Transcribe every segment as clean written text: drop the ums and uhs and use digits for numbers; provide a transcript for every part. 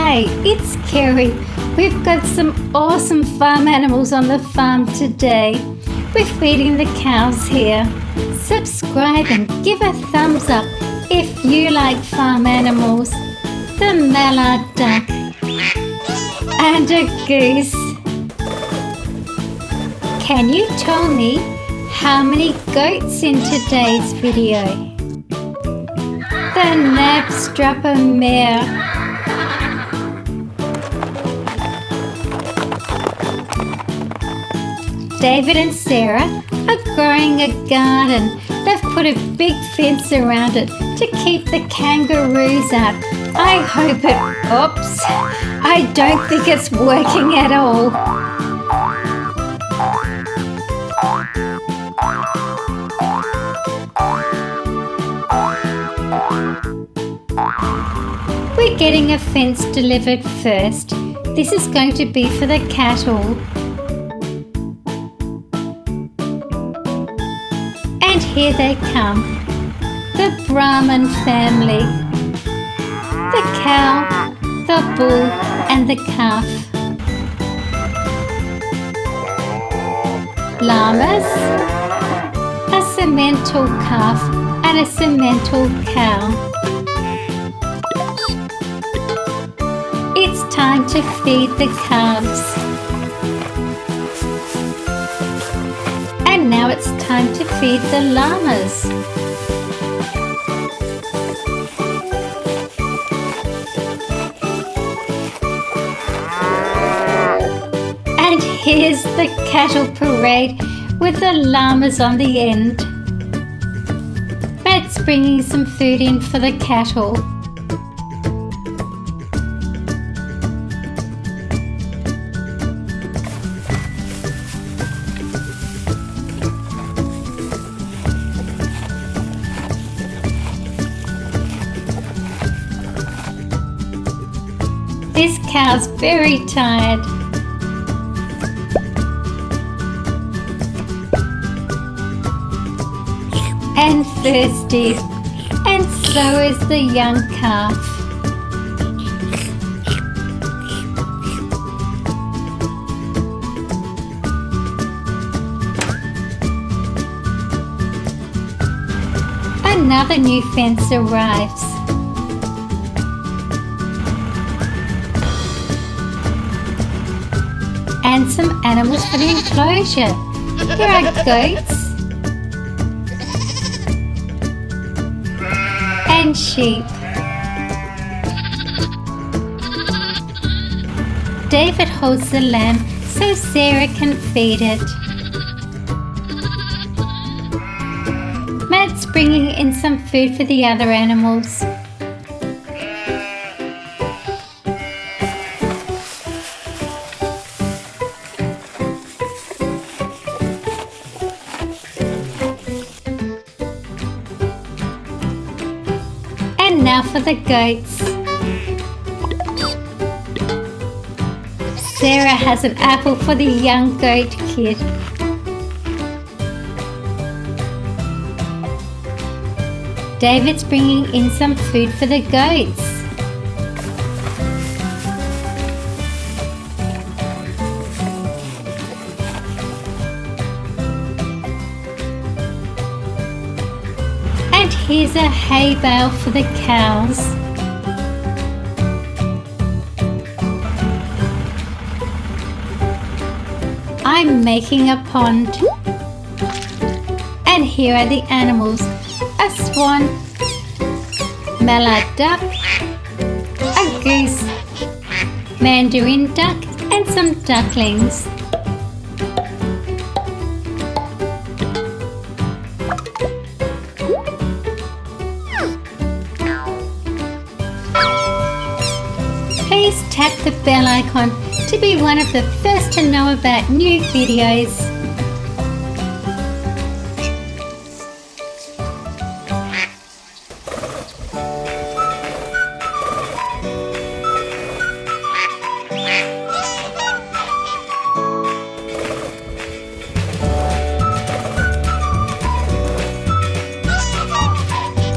Hi, it's Kerry. We've got some awesome farm animals on the farm today. We're feeding the cows here. Subscribe and give a thumbs up if you like farm animals. The mallard duck and a goose. Can you tell me how many goats in today's video? The Knabstrupper mare. David and Sarah are growing a garden. They've put a big fence around it to keep the kangaroos out. I hope oops, I don't think it's working at all. We're getting a fence delivered first. This is going to be for the cattle. And here they come, the Brahman family, the cow, the bull and the calf. Llamas, a Simmental calf and a Simmental cow. It's time to feed the calves. And now it's time to feed the llamas. And here's the cattle parade with the llamas on the end. Matt's bringing some food in for the cattle. This cow's very tired. And thirsty. And so is the young calf. Another new fence arrives. And some animals for the enclosure. Here are goats and sheep. David holds the lamb so Sarah can feed it. Matt's bringing in some food for the other animals. And now for the goats. Sarah has an apple for the young goat kid. David's bringing in some food for the goats. And here's a hay bale for the cows. I'm making a pond. And here are the animals. A swan, mallard duck, a goose, mandarin duck and some ducklings. Please tap the bell icon to be one of the first to know about new videos.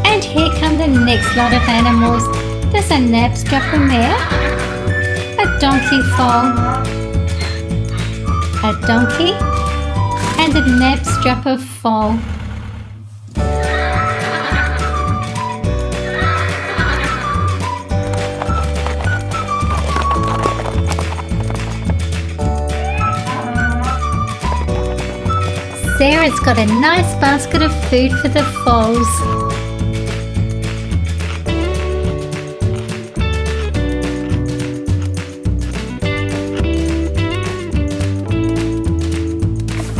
And here come the next lot of animals. There's a Knabstrupper mare, donkey foal, a donkey, and an eavesdropper foal. Sarah's got a nice basket of food for the foals.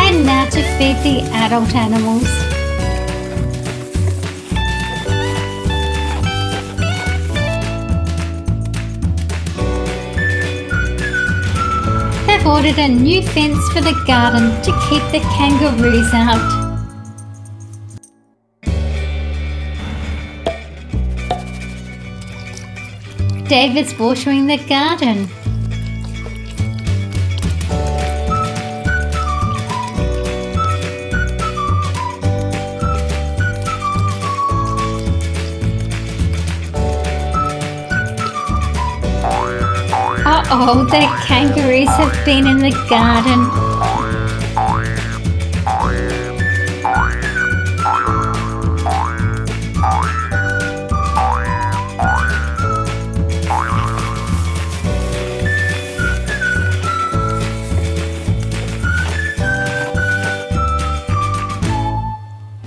And now to feed the adult animals. They've ordered a new fence for the garden to keep the kangaroos out. David's watering the garden. Uh-oh, the kangaroos have been in the garden.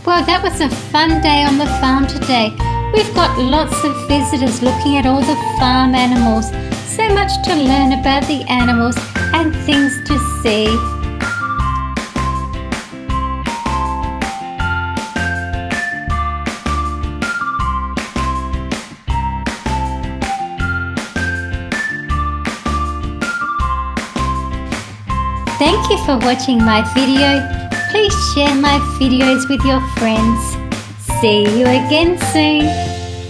Well, that was a fun day on the farm today. We've got lots of visitors looking at all the farm animals. So much to learn about the animals and things to see. Thank you for watching my video. Please share my videos with your friends. See you again soon.